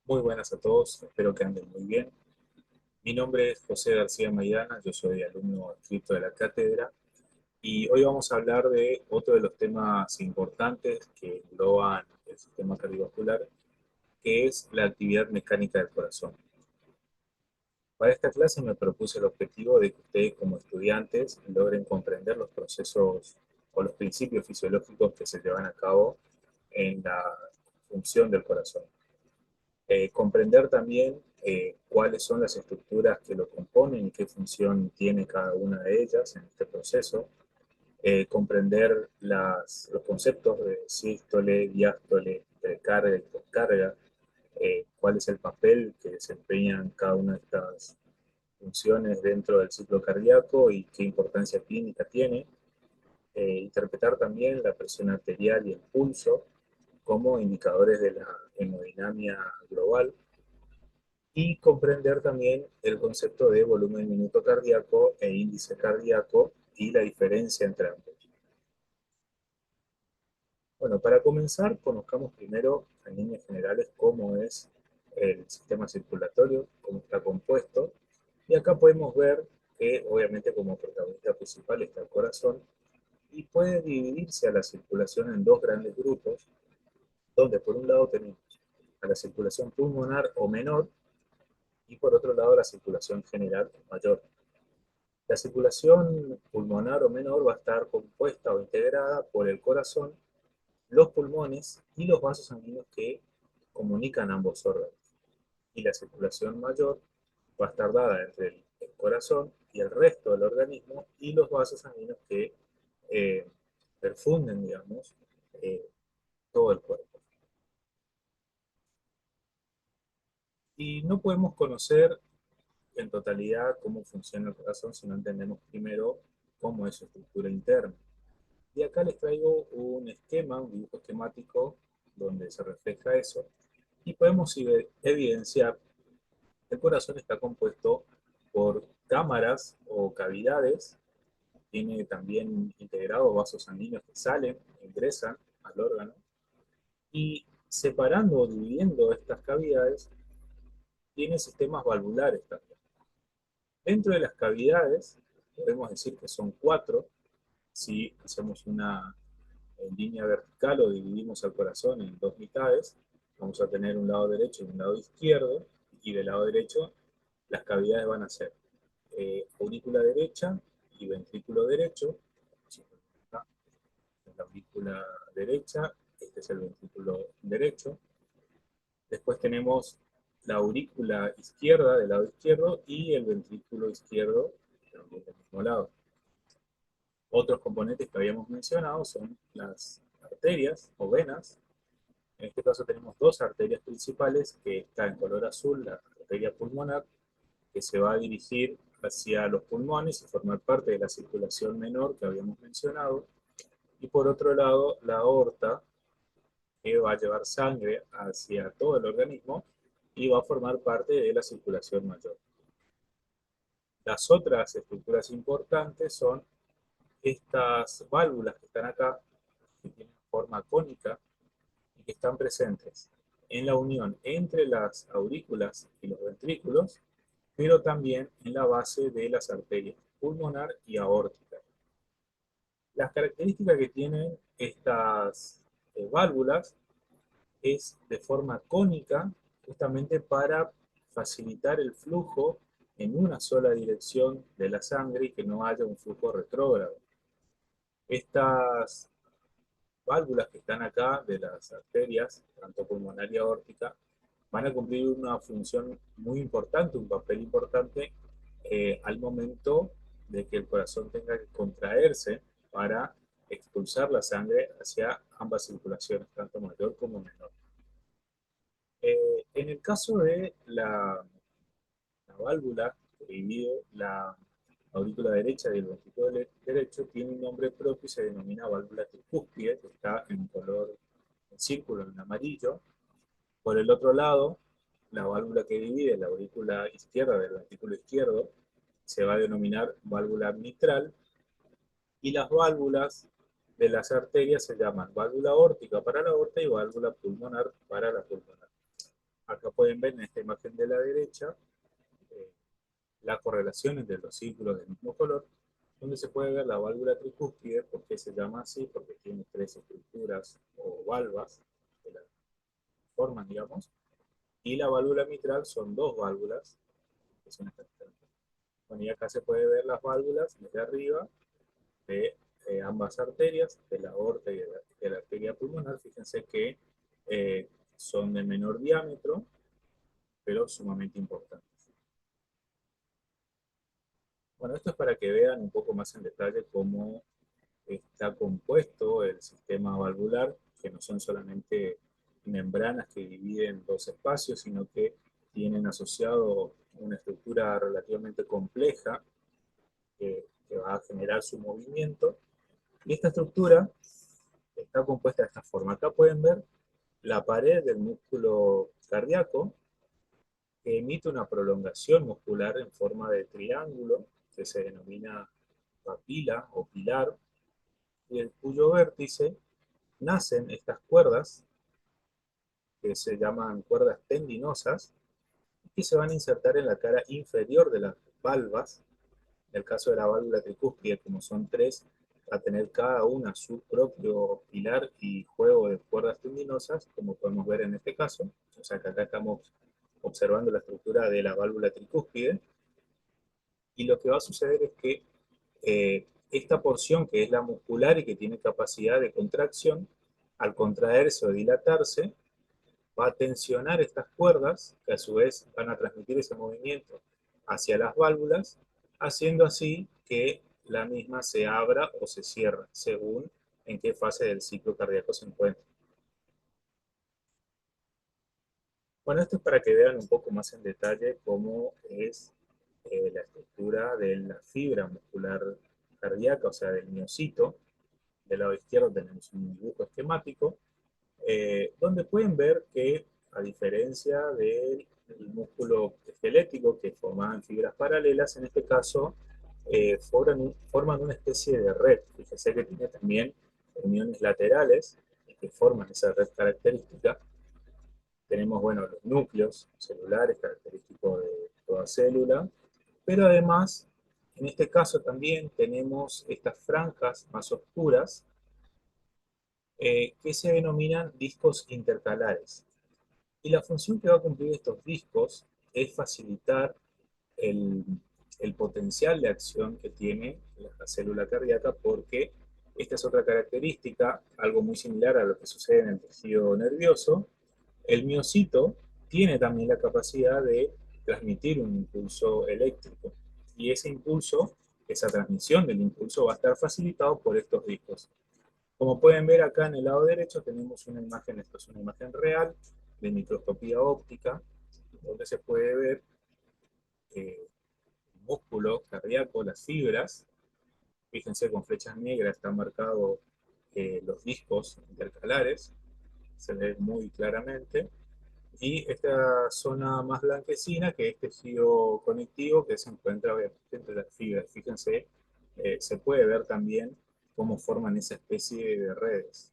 Muy buenas a todos, espero que anden muy bien. Mi nombre es José García Maidana, yo soy alumno adscrito de la cátedra y hoy vamos a hablar de otro de los temas importantes que engloban el sistema cardiovascular, que es la actividad mecánica del corazón. Para esta clase me propuse el objetivo de que ustedes como estudiantes logren comprender los procesos o los principios fisiológicos que se llevan a cabo en la función del corazón. Comprender también cuáles son las estructuras que lo componen y qué función tiene cada una de ellas en este proceso, comprender los conceptos de sístole, diástole, precarga y postcarga, cuál es el papel que desempeñan cada una de estas funciones dentro del ciclo cardíaco y qué importancia clínica tiene, interpretar también la presión arterial y el pulso como indicadores de la hemodinamia global, y comprender también el concepto de volumen minuto cardíaco e índice cardíaco y la diferencia entre ambos. Bueno, para comenzar, conozcamos primero en líneas generales cómo es el sistema circulatorio, cómo está compuesto, y acá podemos ver que obviamente como protagonista principal está el corazón y puede dividirse a la circulación en dos grandes grupos, donde por un lado tenemos a la circulación pulmonar o menor y por otro lado la circulación general o mayor. La circulación pulmonar o menor va a estar compuesta o integrada por el corazón, los pulmones y los vasos sanguíneos que comunican ambos órganos. Y la circulación mayor va a estar dada entre el corazón y el resto del organismo y los vasos sanguíneos que eh, perfunden, digamos, eh, todo el cuerpo. Y no podemos conocer en totalidad cómo funciona el corazón si no entendemos primero cómo es su estructura interna. Y acá les traigo un esquema, un dibujo esquemático donde se refleja eso. Y podemos evidenciar que el corazón está compuesto por cámaras o cavidades. Tiene también integrados vasos sanguíneos que salen, ingresan al órgano. Y separando o dividiendo estas cavidades, tiene sistemas valvulares también. Dentro de las cavidades, podemos decir que son cuatro. Si hacemos una en línea vertical o dividimos el corazón en dos mitades, vamos a tener un lado derecho y un lado izquierdo, y del lado derecho las cavidades van a ser aurícula derecha y ventrículo derecho. Esta es la aurícula derecha, este es el ventrículo derecho. Después tenemos la aurícula izquierda del lado izquierdo y el ventrículo izquierdo también del mismo lado. Otros componentes que habíamos mencionado son las arterias o venas. En este caso tenemos dos arterias principales, que está en color azul, la arteria pulmonar, que se va a dirigir hacia los pulmones y formar parte de la circulación menor que habíamos mencionado. Y por otro lado, la aorta, que va a llevar sangre hacia todo el organismo y va a formar parte de la circulación mayor. Las otras estructuras importantes son estas válvulas que están acá, que tienen forma cónica y que están presentes en la unión entre las aurículas y los ventrículos, pero también en la base de las arterias pulmonar y aórtica. Las características que tienen estas válvulas es de forma cónica, justamente para facilitar el flujo en una sola dirección de la sangre y que no haya un flujo retrógrado. Estas válvulas que están acá de las arterias, tanto pulmonar y aórtica, van a cumplir una función muy importante, un papel importante al momento de que el corazón tenga que contraerse para expulsar la sangre hacia ambas circulaciones, tanto mayor como menor. En el caso de la válvula que divide la aurícula derecha y el ventrículo derecho, tiene un nombre propio y se denomina válvula tricúspide, que está en color en círculo en amarillo. Por el otro lado, la válvula que divide la aurícula izquierda del ventrículo izquierdo se va a denominar válvula mitral, y las válvulas de las arterias se llaman válvula aórtica para la aorta y válvula pulmonar para la pulmonar. acá pueden ver en esta imagen de la derecha eh, la correlación entre los círculos del mismo color, donde se puede ver la válvula tricúspide. ¿Por qué se llama así? Porque tiene tres estructuras o valvas que la forman, digamos, y la válvula mitral son dos válvulas, que son estas tres. Bueno, y acá se puede ver las válvulas desde arriba de ambas arterias, de la aorta y de la arteria pulmonar. Fíjense que eh, son de menor diámetro, pero sumamente importantes. Bueno, esto es para que vean un poco más en detalle cómo está compuesto el sistema valvular, que no son solamente membranas que dividen dos espacios, sino que tienen asociado una estructura relativamente compleja que va a generar su movimiento. Y esta estructura está compuesta de esta forma. Acá pueden ver la pared del músculo cardíaco, que emite una prolongación muscular en forma de triángulo, que se denomina papila o pilar, y el cuyo vértice nacen estas cuerdas, que se llaman cuerdas tendinosas, que se van a insertar en la cara inferior de las valvas. En el caso de la válvula tricúspide, como son tres, va a tener cada una su propio pilar y juego de cuerdas tendinosas, como podemos ver en este caso. O sea que acá estamos observando la estructura de la válvula tricúspide, y lo que va a suceder es que esta porción, que es la muscular y que tiene capacidad de contracción, al contraerse o dilatarse, va a tensionar estas cuerdas, que a su vez van a transmitir ese movimiento hacia las válvulas, haciendo así que la misma se abra o se cierre, según en qué fase del ciclo cardíaco se encuentra. Bueno, esto es para que vean un poco más en detalle cómo es la estructura de la fibra muscular cardíaca, o sea, del miocito. Del lado izquierdo tenemos un dibujo esquemático, donde pueden ver que, a diferencia del músculo esquelético que formaban fibras paralelas, en este caso forman una especie de red. Fíjense que tiene también uniones laterales que forman esa red característica. Tenemos, bueno, los núcleos celulares característicos de toda célula, pero además, en este caso también tenemos estas franjas más oscuras que se denominan discos intercalares. Y la función que va a cumplir estos discos es facilitar el, el potencial de acción que tiene la célula cardíaca, porque esta es otra característica, algo muy similar a lo que sucede en el tejido nervioso. El miocito tiene también la capacidad de transmitir un impulso eléctrico, y ese impulso, esa transmisión del impulso, va a estar facilitado por estos discos. Como pueden ver acá en el lado derecho tenemos una imagen, esto es una imagen real de microscopía óptica, donde se puede ver el músculo cardíaco, las fibras. Fíjense, con flechas negras están marcados los discos intercalares, se ve muy claramente. Y esta zona más blanquecina, que es tejido conectivo, que se encuentra obviamente entre las fibras. Fíjense, se puede ver también cómo forman esa especie de redes.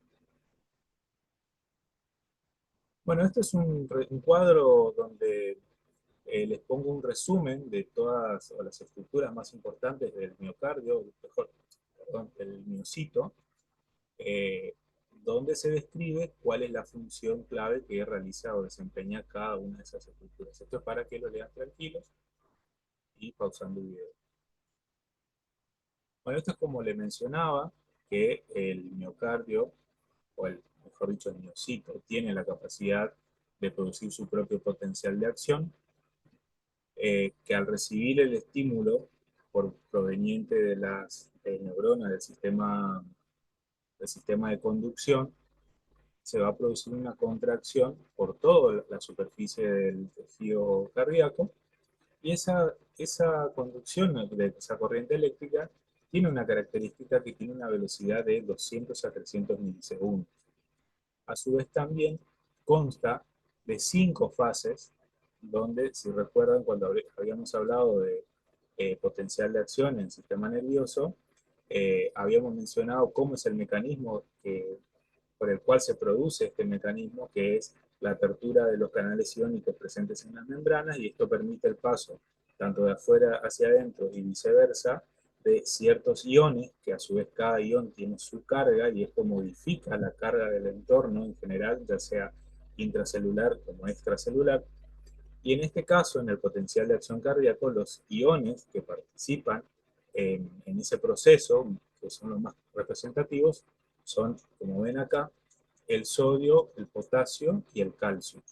Bueno, este es un cuadro donde les pongo un resumen de todas las estructuras más importantes del miocardio, mejor, perdón, del miocito, eh, donde se describe cuál es la función clave que realiza o desempeña cada una de esas estructuras. Esto es para que lo lean tranquilos y pausando el video. Bueno, esto es como le mencionaba, que el miocardio, o el, mejor dicho, el miocito, tiene la capacidad de producir su propio potencial de acción, que al recibir el estímulo proveniente de las neuronas del sistema de conducción, se va a producir una contracción por toda la superficie del tejido cardíaco, y esa conducción de esa corriente eléctrica tiene una característica, que tiene una velocidad de 200 a 300 milisegundos. A su vez también consta de 5 fases, donde, si recuerdan, cuando habíamos hablado de potencial de acción en el sistema nervioso, habíamos mencionado cómo es el mecanismo por el cual se produce este mecanismo, que es la apertura de los canales iónicos presentes en las membranas, y esto permite el paso tanto de afuera hacia adentro y viceversa de ciertos iones, que a su vez cada ion tiene su carga, y esto modifica la carga del entorno en general, ya sea intracelular como extracelular. Y en este caso, en el potencial de acción cardíaco, los iones que participan en ese proceso, que son los más representativos, son, como ven acá, el sodio, el potasio y el calcio.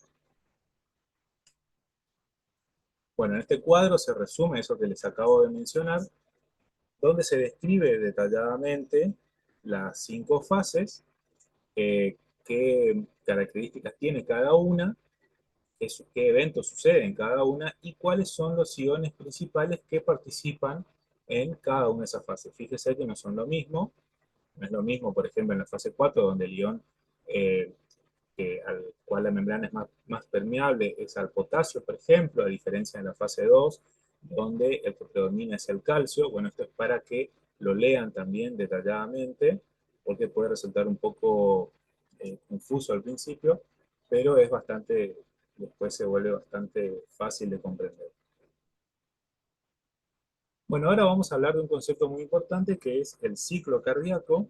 Bueno, en este cuadro se resume eso que les acabo de mencionar, donde se describe detalladamente las 5 fases, qué características tiene cada una, qué eventos suceden en cada una y cuáles son los iones principales que participan en cada una de esas fases. Fíjese que no son lo mismo, no es lo mismo, por ejemplo, en la fase 4, donde el ion eh, al cual la membrana es más permeable es al potasio, por ejemplo, a diferencia de la fase 2, donde el que predomina es el calcio. Bueno, esto es para que lo lean también detalladamente, porque puede resultar un poco confuso al principio, pero es bastante, después se vuelve bastante fácil de comprender. Bueno, ahora vamos a hablar de un concepto muy importante que es el ciclo cardíaco,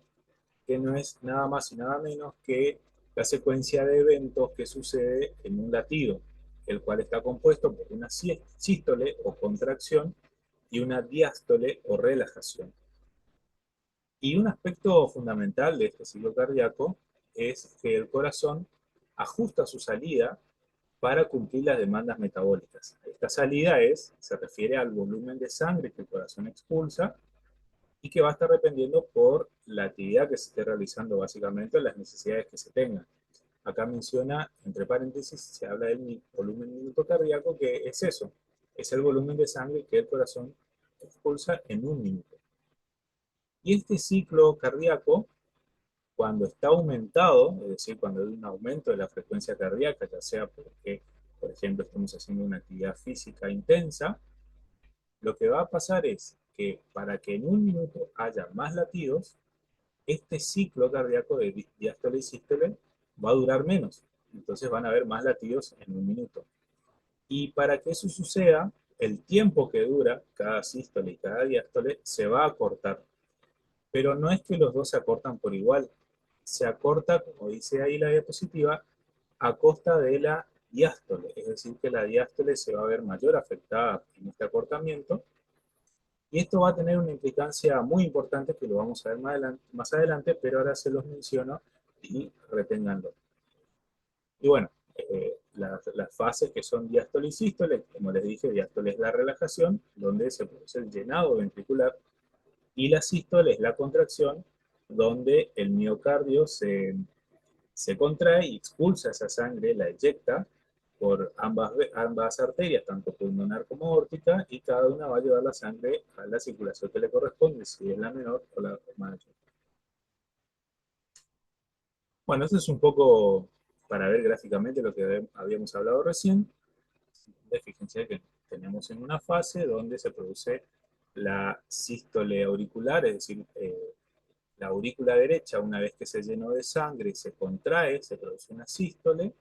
que no es nada más y nada menos que la secuencia de eventos que sucede en un latido, el cual está compuesto por una sístole o contracción y una diástole o relajación. Y un aspecto fundamental de este ciclo cardíaco es que el corazón ajusta su salida para cumplir las demandas metabólicas. Esta salida se refiere al volumen de sangre que el corazón expulsa y que va a estar dependiendo por la actividad que se esté realizando, básicamente las necesidades que se tengan. Acá menciona, entre paréntesis, se habla del volumen minuto cardíaco, que es eso, es el volumen de sangre que el corazón expulsa en un minuto. Y este ciclo cardíaco, cuando está aumentado, es decir, cuando hay un aumento de la frecuencia cardíaca, ya sea porque, por ejemplo, estamos haciendo una actividad física intensa, lo que va a pasar es que para que en un minuto haya más latidos, este ciclo cardíaco de diástole y sístole va a durar menos. Entonces van a haber más latidos en un minuto. Y para que eso suceda, el tiempo que dura cada sístole y cada diástole se va a acortar. Pero no es que los dos se acortan por igual. Se acorta, como dice ahí la diapositiva, a costa de la diástole. Es decir, que la diástole se va a ver mayor afectada en este acortamiento. Y esto va a tener una implicancia muy importante que lo vamos a ver más adelante, pero ahora se los menciono y reténganlo. Y bueno, las fases que son diástole y sístole, como les dije, diástole es la relajación, donde se produce el llenado ventricular, y la sístole es la contracción, donde el miocardio se contrae y expulsa esa sangre, la eyecta por ambas arterias, tanto pulmonar como aórtica, y cada una va a llevar la sangre a la circulación que le corresponde, si es la menor o la mayor. Bueno, esto es un poco para ver gráficamente lo que habíamos hablado recién. Fíjense que tenemos en una fase donde se produce la sístole auricular, es decir, la aurícula derecha, una vez que se llenó de sangre, se contrae, se produce una sístole,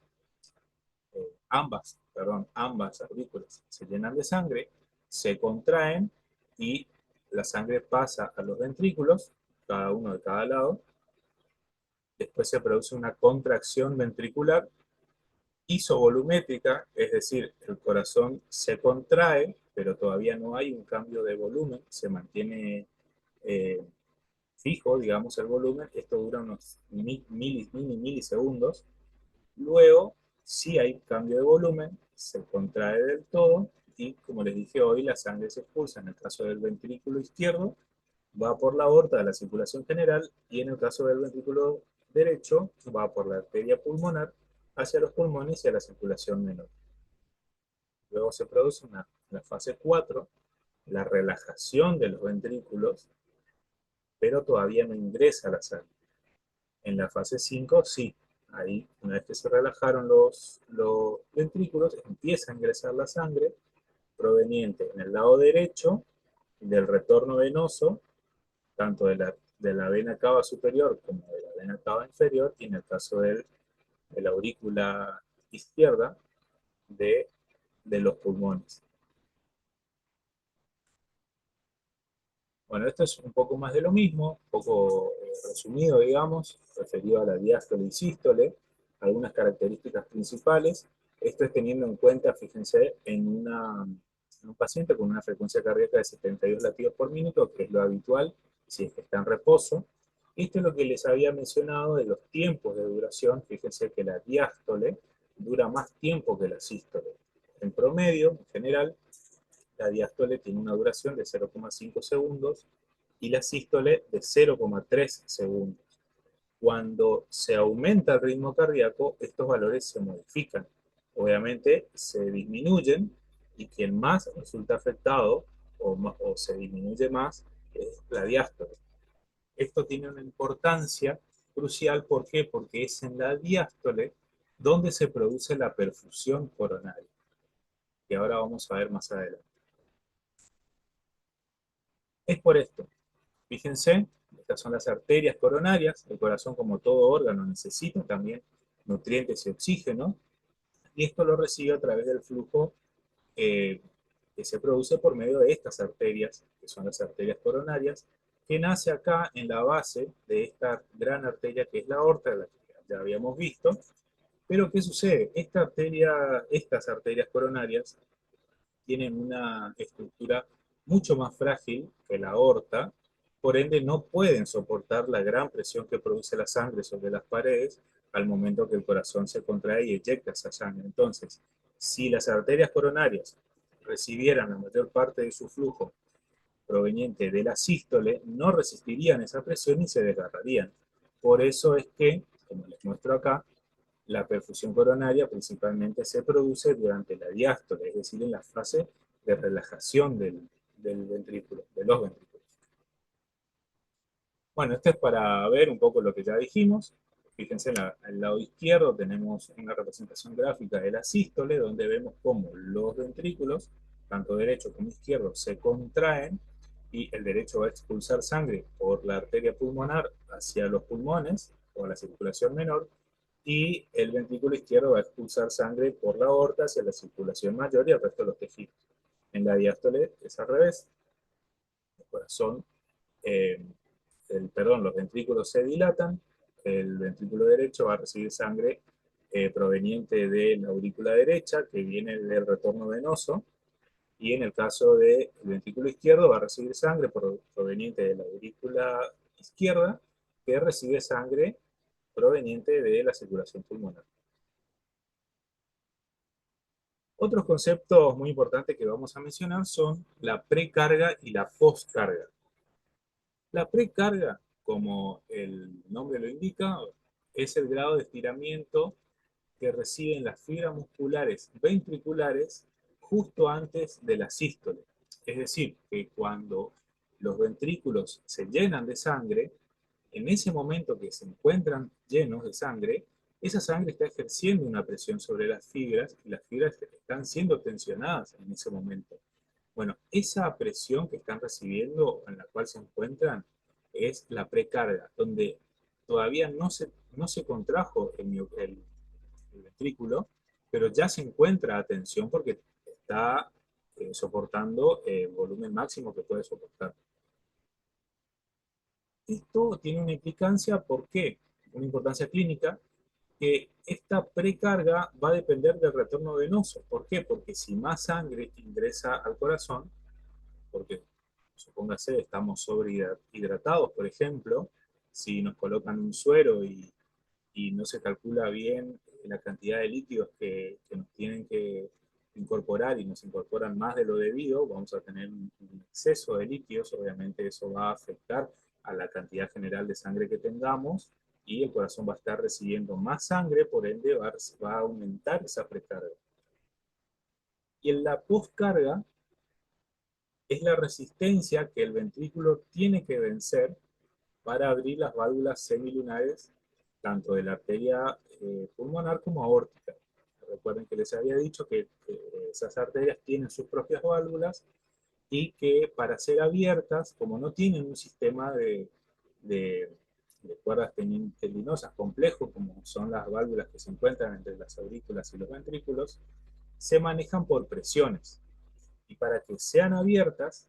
ambas aurículas se llenan de sangre, se contraen y la sangre pasa a los ventrículos, cada uno de cada lado. Después se produce una contracción ventricular isovolumétrica, es decir, el corazón se contrae, pero todavía no hay un cambio de volumen, se mantiene eh, fijo, digamos, el volumen. Esto dura unos milisegundos. Luego, si hay cambio de volumen, se contrae del todo y, como les dije hoy, la sangre se expulsa. En el caso del ventrículo izquierdo, va por la aorta de la circulación general, y en el caso del ventrículo derecho, va por la arteria pulmonar hacia los pulmones y a la circulación menor. Luego se produce la fase 4, la relajación de los ventrículos, pero todavía no ingresa la sangre. En la fase 5, sí. Ahí, una vez que se relajaron los ventrículos, empieza a ingresar la sangre proveniente en el lado derecho del retorno venoso, tanto de la vena cava superior como de la vena cava inferior, y en el caso de la aurícula izquierda de, de los pulmones. Bueno, esto es un poco más de lo mismo, un poco resumido, digamos, referido a la diástole y sístole, algunas características principales. Esto es teniendo en cuenta, fíjense, en un paciente con una frecuencia cardíaca de 72 latidos por minuto, que es lo habitual si es que está en reposo. Esto es lo que les había mencionado de los tiempos de duración. Fíjense que la diástole dura más tiempo que la sístole. En promedio, en general, la diástole tiene una duración de 0,5 segundos y la sístole de 0,3 segundos. Cuando se aumenta el ritmo cardíaco, estos valores se modifican. Obviamente se disminuyen y quien más resulta afectado o se disminuye más es la diástole. Esto tiene una importancia crucial, ¿por qué? Porque es en la diástole donde se produce la perfusión coronaria, que ahora vamos a ver más adelante. Es por esto. Fíjense, estas son las arterias coronarias. El corazón, como todo órgano, necesita también nutrientes y oxígeno, y esto lo recibe a través del flujo eh, que se produce por medio de estas arterias, que son las arterias coronarias, que nace acá en la base de esta gran arteria que es la aorta, la que ya habíamos visto. Pero ¿qué sucede? Estas arterias coronarias tienen una estructura mucho más frágil que la aorta, por ende no pueden soportar la gran presión que produce la sangre sobre las paredes al momento que el corazón se contrae y eyecta esa sangre. Entonces, si las arterias coronarias recibieran la mayor parte de su flujo proveniente de la sístole, no resistirían esa presión y se desgarrarían. Por eso es que, como les muestro acá, la perfusión coronaria principalmente se produce durante la diástole, es decir, en la fase de relajación del ventrículo, de los ventrículos. Bueno, esto es para ver un poco lo que ya dijimos. Fíjense, al lado izquierdo tenemos una representación gráfica de la sístole, donde vemos cómo los ventrículos, tanto derecho como izquierdo, se contraen y el derecho va a expulsar sangre por la arteria pulmonar hacia los pulmones o la circulación menor, y el ventrículo izquierdo va a expulsar sangre por la aorta hacia la circulación mayor y el resto de los tejidos. En la diástole es al revés. El corazón, eh, los ventrículos se dilatan, el ventrículo derecho va a recibir sangre proveniente de la aurícula derecha, que viene del retorno venoso, y en el caso del ventrículo izquierdo va a recibir sangre proveniente de la aurícula izquierda, que recibe sangre proveniente de la circulación pulmonar. Otros conceptos muy importantes que vamos a mencionar son la precarga y la postcarga. La precarga, como el nombre lo indica, es el grado de estiramiento que reciben las fibras musculares ventriculares justo antes de la sístole. Es decir, que cuando los ventrículos se llenan de sangre, en ese momento que se encuentran llenos de sangre, esa sangre está ejerciendo una presión sobre las fibras y las fibras están siendo tensionadas en ese momento. Bueno, esa presión que están recibiendo, en la cual se encuentran, es la precarga, donde todavía no se contrajo el ventrículo, pero ya se encuentra a tensión porque está soportando el volumen máximo que puede soportar. Esto tiene una implicancia, ¿por qué? Una importancia clínica, que esta precarga va a depender del retorno venoso. ¿Por qué? Porque si más sangre ingresa al corazón, porque supóngase estamos sobrehidratados, por ejemplo, si nos colocan un suero y no se calcula bien la cantidad de líquidos que nos tienen que incorporar y nos incorporan más de lo debido, vamos a tener un exceso de líquidos, obviamente eso va a afectar a la cantidad general de sangre que tengamos y el corazón va a estar recibiendo más sangre, por ende va a aumentar esa precarga. Y en la postcarga es la resistencia que el ventrículo tiene que vencer para abrir las válvulas semilunares, tanto de la arteria pulmonar como aórtica. Recuerden que les había dicho que esas arterias tienen sus propias válvulas y que para ser abiertas, como no tienen un sistema de de cuerdas tendinosas complejos, como son las válvulas que se encuentran entre las aurículas y los ventrículos, se manejan por presiones. Y para que sean abiertas,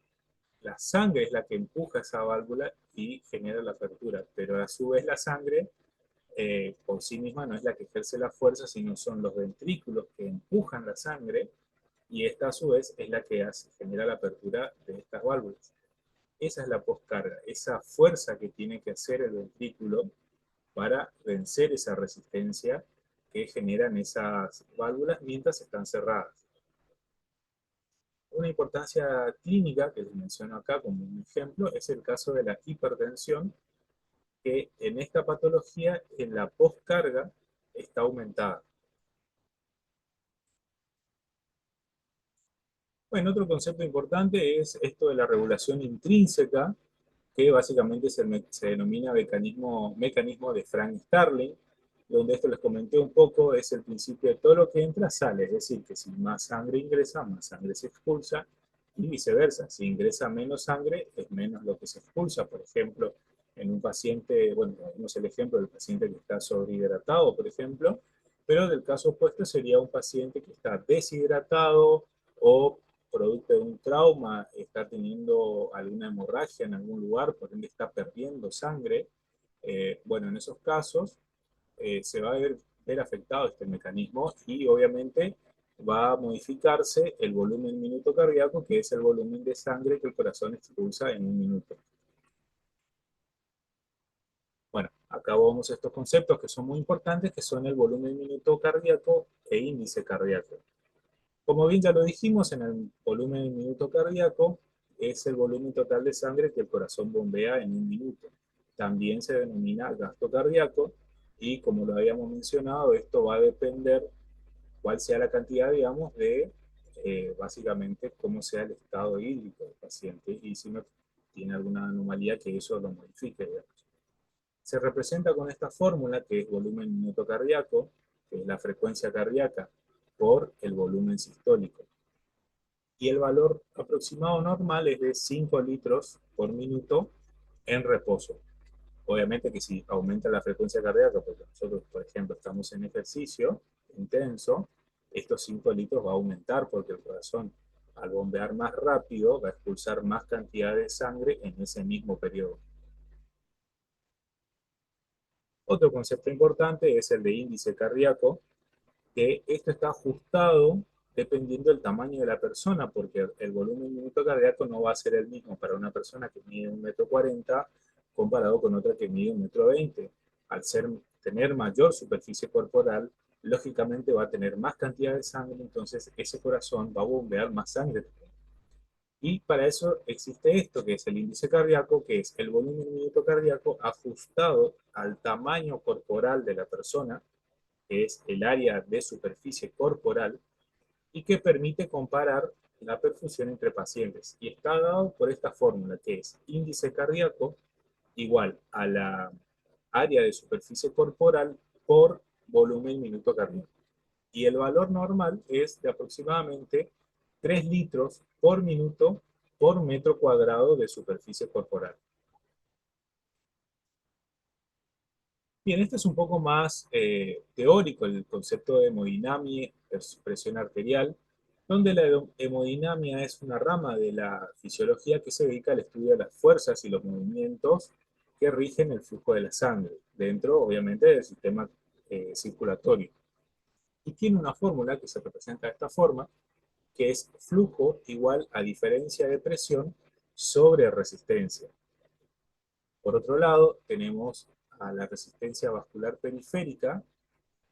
la sangre es la que empuja esa válvula y genera la apertura, pero a su vez la sangre por sí misma no es la que ejerce la fuerza, sino son los ventrículos que empujan la sangre y esta a su vez es la que genera la apertura de estas válvulas. Esa es la poscarga, esa fuerza que tiene que hacer el ventrículo para vencer esa resistencia que generan esas válvulas mientras están cerradas. Una importancia clínica que les menciono acá como un ejemplo es el caso de la hipertensión, que en esta patología en la poscarga está aumentada. Bueno, otro concepto importante es esto de la regulación intrínseca, que básicamente se denomina mecanismo de Frank-Starling, donde esto les comenté un poco, es el principio de todo lo que entra sale, es decir, que si más sangre ingresa, más sangre se expulsa, y viceversa, si ingresa menos sangre, es menos lo que se expulsa. Por ejemplo, en un paciente, bueno, tenemos el ejemplo del paciente que está sobrehidratado, por ejemplo, pero del caso opuesto sería un paciente que está deshidratado o producto de un trauma, está teniendo alguna hemorragia en algún lugar, por ende está perdiendo sangre. Bueno, en esos casos se va a ver afectado este mecanismo y obviamente va a modificarse el volumen minuto cardíaco, que es el volumen de sangre que el corazón expulsa en un minuto. Bueno, acá vamos a estos conceptos que son muy importantes, que son el volumen minuto cardíaco e índice cardíaco. Como bien ya lo dijimos, en el volumen minuto cardíaco es el volumen total de sangre que el corazón bombea en un minuto. También se denomina gasto cardíaco y como lo habíamos mencionado, esto va a depender cuál sea la cantidad, digamos, de básicamente cómo sea el estado hídrico del paciente y si no tiene alguna anomalía que eso lo modifique, digamos. Se representa con esta fórmula que es volumen minuto cardíaco, que es la frecuencia cardíaca por el volumen sistólico. Y el valor aproximado normal es de 5 litros por minuto en reposo. Obviamente que si aumenta la frecuencia cardíaca, porque nosotros, por ejemplo, estamos en ejercicio intenso, estos 5 litros va a aumentar porque el corazón, al bombear más rápido, va a expulsar más cantidad de sangre en ese mismo periodo. Otro concepto importante es el de índice cardíaco, que esto está ajustado dependiendo del tamaño de la persona, porque el volumen minuto cardíaco no va a ser el mismo para una persona que mide 1,40 m comparado con otra que mide 1,20 m. Al tener mayor superficie corporal, lógicamente va a tener más cantidad de sangre, entonces ese corazón va a bombear más sangre. Y para eso existe esto, que es el índice cardíaco, que es el volumen minuto cardíaco ajustado al tamaño corporal de la persona, que es el área de superficie corporal, y que permite comparar la perfusión entre pacientes. Y está dado por esta fórmula, que es índice cardíaco igual a la área de superficie corporal por volumen minuto cardíaco. Y el valor normal es de aproximadamente 3 litros por minuto por metro cuadrado de superficie corporal. Bien, este es un poco más teórico, el concepto de hemodinamia, presión arterial, donde la hemodinamia es una rama de la fisiología que se dedica al estudio de las fuerzas y los movimientos que rigen el flujo de la sangre, dentro obviamente del sistema circulatorio. Y tiene una fórmula que se representa de esta forma, que es flujo igual a diferencia de presión sobre resistencia. Por otro lado, tenemos a la resistencia vascular periférica,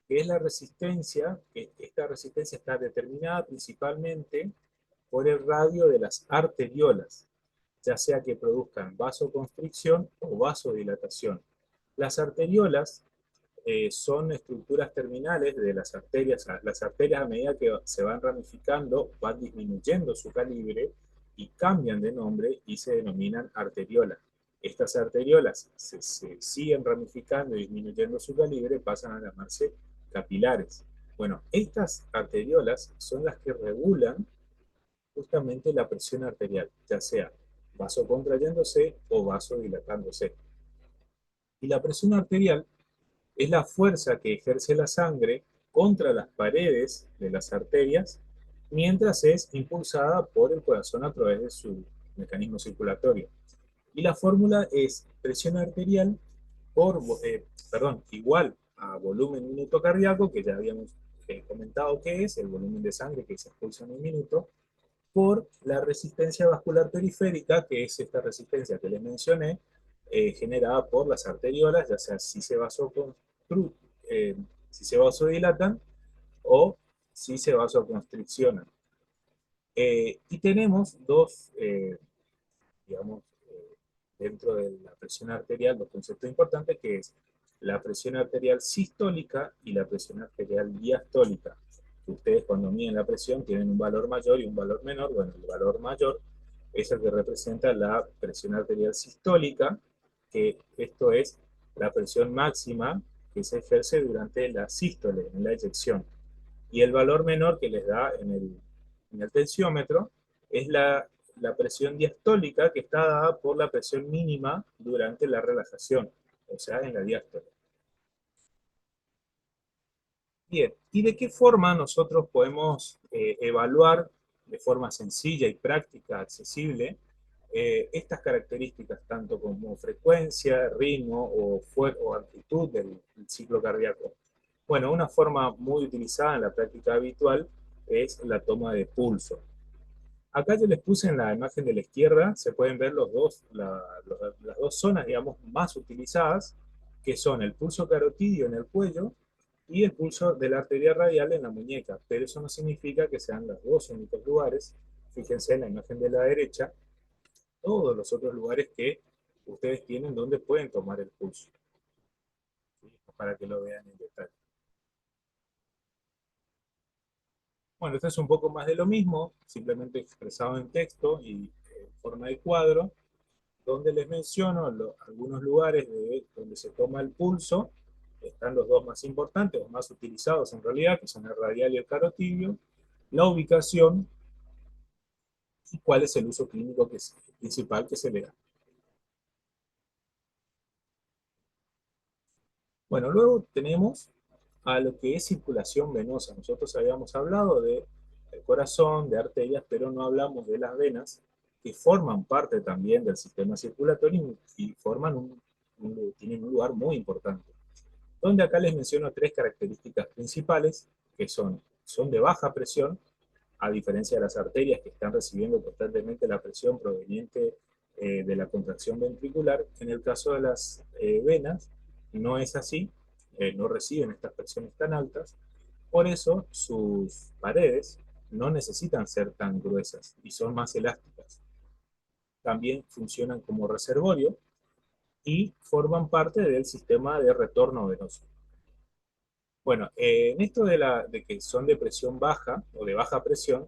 que es la resistencia, que esta resistencia está determinada principalmente por el radio de las arteriolas, ya sea que produzcan vasoconstricción o vasodilatación. Las arteriolas son estructuras terminales de las arterias. Las arterias a medida que se van ramificando van disminuyendo su calibre y cambian de nombre y se denominan arteriolas. Estas arteriolas se siguen ramificando y disminuyendo su calibre, pasan a llamarse capilares. Bueno, estas arteriolas son las que regulan justamente la presión arterial, ya sea vasocontrayéndose o vasodilatándose. Y la presión arterial es la fuerza que ejerce la sangre contra las paredes de las arterias mientras es impulsada por el corazón a través de su mecanismo circulatorio. Y la fórmula es presión arterial por, igual a volumen minuto cardíaco, que ya habíamos comentado que es el volumen de sangre que se expulsa en un minuto, por la resistencia vascular periférica, que es esta resistencia que les mencioné, generada por las arteriolas, ya sea eh, si se vasodilatan o si se vasoconstriccionan. Y tenemos dos, digamos, dentro de la presión arterial, dos conceptos importantes, que es la presión arterial sistólica y la presión arterial diastólica. Ustedes cuando miden la presión tienen un valor mayor y un valor menor. Bueno, el valor mayor es el que representa la presión arterial sistólica, que esto es la presión máxima que se ejerce durante la sístole, en la eyección. Y el valor menor que les da en el tensiómetro es la presión diastólica, que está dada por la presión mínima durante la relajación, o sea, en la diástole. Bien, ¿y de qué forma nosotros podemos evaluar de forma sencilla y práctica, accesible, estas características, tanto como frecuencia, ritmo o amplitud del ciclo cardíaco? Bueno, una forma muy utilizada en la práctica habitual es la toma de pulso. Acá yo les puse en la imagen de la izquierda, se pueden ver las dos zonas, digamos, más utilizadas, que son el pulso carotidio en el cuello y el pulso de la arteria radial en la muñeca. Pero eso no significa que sean los dos únicos lugares. Fíjense en la imagen de la derecha, todos los otros lugares que ustedes tienen donde pueden tomar el pulso, ¿sí? Para que lo vean en detalle. Bueno, esto es un poco más de lo mismo, simplemente expresado en texto y en forma de cuadro, donde les menciono algunos lugares donde se toma el pulso. Están los dos más importantes, los más utilizados en realidad, que son el radial y el carotidio, la ubicación y cuál es el uso clínico principal que se le da. Bueno, luego tenemos a lo que es circulación venosa. Nosotros habíamos hablado de el corazón, de arterias, pero no hablamos de las venas, que forman parte también del sistema circulatorio y tienen un lugar muy importante. Donde acá les menciono tres características principales, que son de baja presión, a diferencia de las arterias que están recibiendo constantemente la presión proveniente de la contracción ventricular. En el caso de las venas no es así, no reciben estas presiones tan altas, por eso sus paredes no necesitan ser tan gruesas y son más elásticas. También funcionan como reservorio y forman parte del sistema de retorno venoso. Bueno, en esto de que son de presión baja o de baja presión,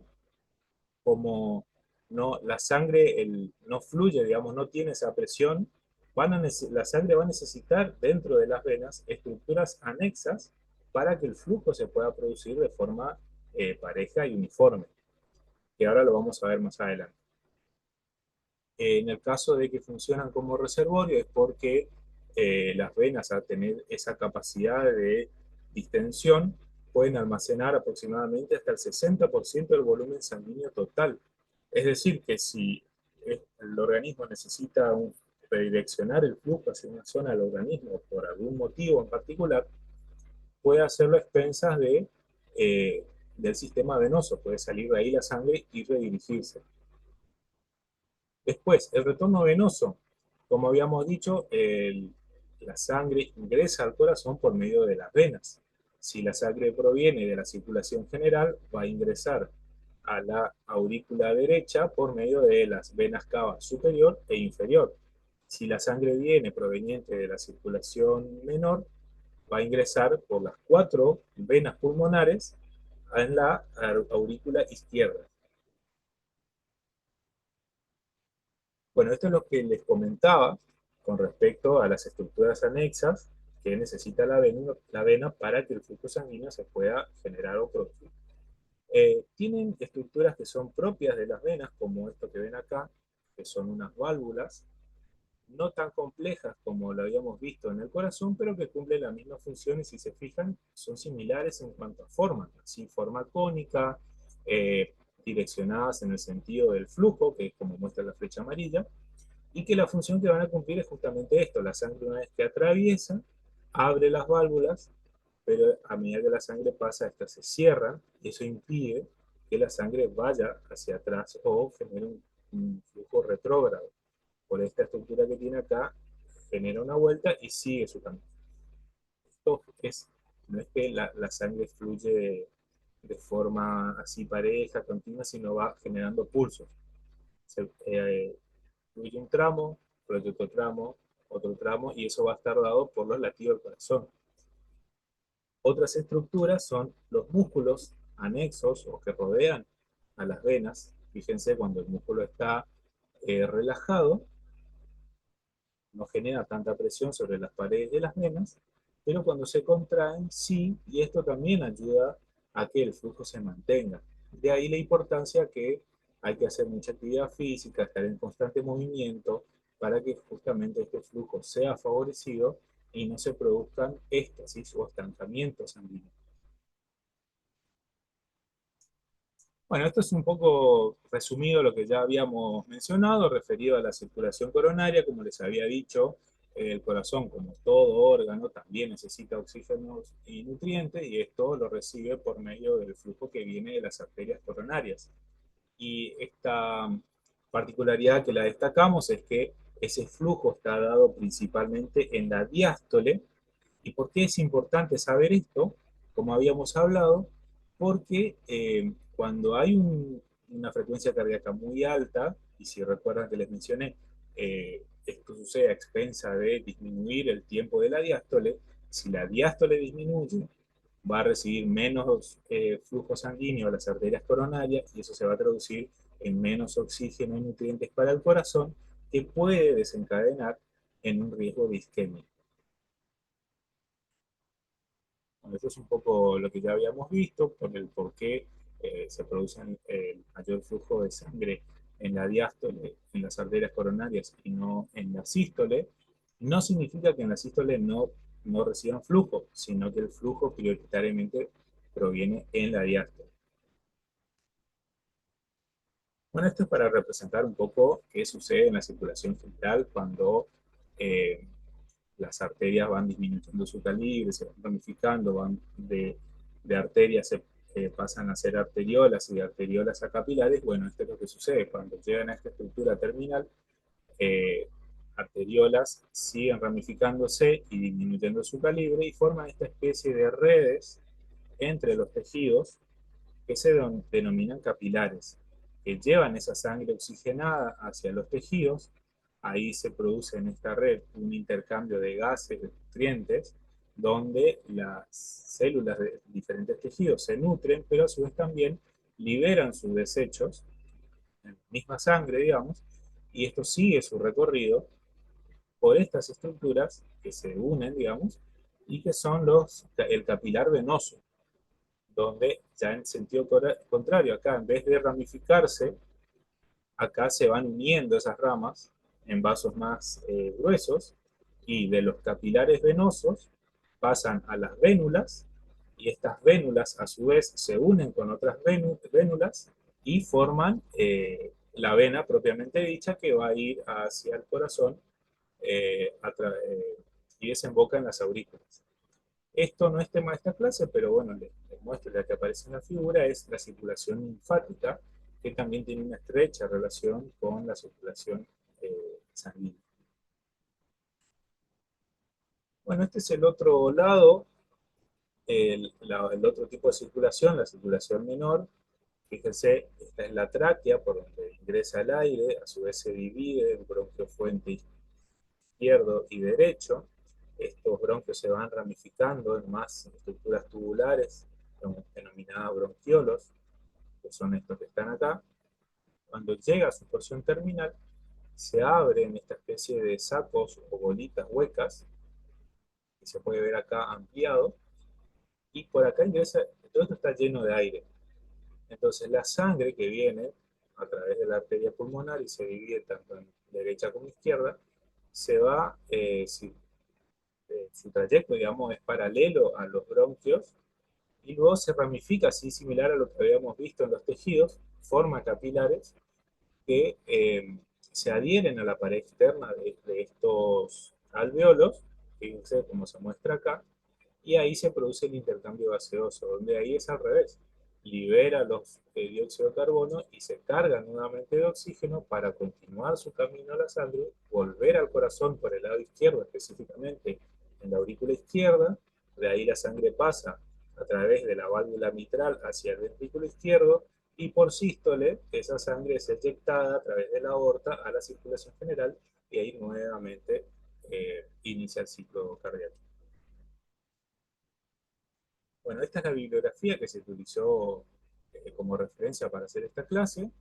como la sangre no fluye, digamos, no tiene esa presión, la sangre va a necesitar dentro de las venas estructuras anexas para que el flujo se pueda producir de forma pareja y uniforme, que ahora lo vamos a ver más adelante. En el caso de que funcionan como reservorio es porque las venas, al tener esa capacidad de distensión, pueden almacenar aproximadamente hasta el 60% del volumen sanguíneo total. Es decir, que si el organismo necesita redireccionar el flujo hacia una zona del organismo por algún motivo en particular, puede hacerlo a expensas del sistema venoso, puede salir de ahí la sangre y redirigirse. Después, el retorno venoso. Como habíamos dicho, la sangre ingresa al corazón por medio de las venas. Si la sangre proviene de la circulación general, va a ingresar a la aurícula derecha por medio de las venas cava superior e inferior. Si la sangre viene proveniente de la circulación menor, va a ingresar por las cuatro venas pulmonares en la aurícula izquierda. Bueno, esto es lo que les comentaba con respecto a las estructuras anexas que necesita la vena para que el flujo sanguíneo se pueda generar o producir. Tienen estructuras que son propias de las venas, como esto que ven acá, que son unas válvulas, no tan complejas como lo habíamos visto en el corazón, pero que cumplen las mismas funciones, si se fijan, son similares en cuanto a forma, así forma cónica, eh, direccionadas en el sentido del flujo, que es como muestra la flecha amarilla, y que la función que van a cumplir es justamente esto: la sangre una vez que atraviesa, abre las válvulas, pero a medida que la sangre pasa, estas se cierran, y eso impide que la sangre vaya hacia atrás o genere un flujo retrógrado. Por esta estructura que tiene acá, genera una vuelta y sigue su camino. Esto es, no es que la sangre fluye de forma así pareja, continua, sino va generando pulsos. Fluye un tramo, fluye otro tramo, y eso va a estar dado por los latidos del corazón. Otras estructuras son los músculos anexos o que rodean a las venas. Fíjense, cuando el músculo está relajado, no genera tanta presión sobre las paredes de las venas, pero cuando se contraen, sí, y esto también ayuda a que el flujo se mantenga. De ahí la importancia que hay que hacer mucha actividad física, estar en constante movimiento, para que justamente este flujo sea favorecido y no se produzcan éstasis o estancamientos sanguíneos. Bueno, esto es un poco resumido lo que ya habíamos mencionado, referido a la circulación coronaria. Como les había dicho, el corazón, como todo órgano, también necesita oxígeno y nutrientes, y esto lo recibe por medio del flujo que viene de las arterias coronarias. Y esta particularidad que la destacamos es que ese flujo está dado principalmente en la diástole. ¿Y por qué es importante saber esto? Como habíamos hablado, porque cuando hay una frecuencia cardíaca muy alta, y si recuerdan que les mencioné, esto sucede a expensa de disminuir el tiempo de la diástole. Si la diástole disminuye, va a recibir menos flujo sanguíneo a las arterias coronarias, y eso se va a traducir en menos oxígeno y nutrientes para el corazón, que puede desencadenar en un riesgo de isquemia. Bueno, eso es un poco lo que ya habíamos visto, por el por qué se produce el mayor flujo de sangre en la diástole, en las arterias coronarias, y no en la sístole. No significa que en la sístole no reciban flujo, sino que el flujo prioritariamente proviene en la diástole. Bueno, esto es para representar un poco qué sucede en la circulación general cuando eh, las arterias van disminuyendo su calibre, se van ramificando, de arterias se pasan a ser arteriolas, y de arteriolas a capilares. Bueno, esto es lo que sucede cuando llegan a esta estructura terminal. eh, Arteriolas siguen ramificándose y disminuyendo su calibre, y forman esta especie de redes entre los tejidos, que se denominan capilares, que llevan esa sangre oxigenada hacia los tejidos. Ahí se produce en esta red un intercambio de gases, de nutrientes, donde las células de diferentes tejidos se nutren, pero a su vez también liberan sus desechos en la misma sangre, digamos, y esto sigue su recorrido por estas estructuras que se unen, digamos, y que son el capilar venoso, donde ya en sentido contrario, acá en vez de ramificarse, acá se van uniendo esas ramas en vasos más gruesos, y de los capilares venosos pasan a las vénulas, y estas vénulas a su vez se unen con otras vénulas y forman la vena propiamente dicha, que va a ir hacia el corazón y desemboca en las aurículas. Esto no es tema de esta clase, pero bueno, les muestro, ya que aparece en la figura, es la circulación linfática, que también tiene una estrecha relación con la circulación sanguínea. Bueno, este es el otro lado, el otro tipo de circulación, la circulación menor. Fíjense, esta es la tráquea, por donde ingresa el aire, a su vez se divide en bronquio fuente izquierdo y derecho. Estos bronquios se van ramificando en más estructuras tubulares, denominadas bronquiolos, que son estos que están acá. Cuando llega a su porción terminal, se abre en esta especie de sacos o bolitas huecas, que se puede ver acá ampliado, y por acá ingresa, todo esto está lleno de aire. Entonces la sangre que viene a través de la arteria pulmonar y se divide tanto en derecha como izquierda, se va, su trayecto, digamos, es paralelo a los bronquios y luego se ramifica, así similar a lo que habíamos visto en los tejidos, forma capilares que se adhieren a la pared externa de estos alveolos, fíjense cómo se muestra acá, y ahí se produce el intercambio gaseoso, donde ahí es al revés, libera los dióxido de carbono y se carga nuevamente de oxígeno para continuar su camino a la sangre, volver al corazón por el lado izquierdo, específicamente en la aurícula izquierda, de ahí la sangre pasa a través de la válvula mitral hacia el ventrículo izquierdo, y por sístole, esa sangre es eyectada a través de la aorta a la circulación general y ahí nuevamente inicia el ciclo cardíaco. Bueno, esta es la bibliografía que se utilizó como referencia para hacer esta clase.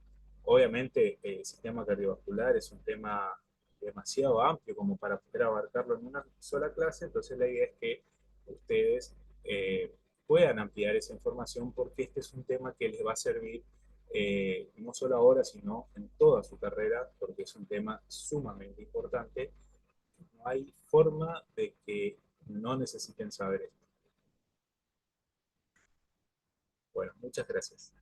Obviamente, el sistema cardiovascular es un tema demasiado amplio como para poder abarcarlo en una sola clase, entonces la idea es que ustedes eh, puedan ampliar esa información porque este es un tema que les va a servir no solo ahora, sino en toda su carrera, porque es un tema sumamente importante. No hay forma de que no necesiten saber esto. Bueno, muchas gracias.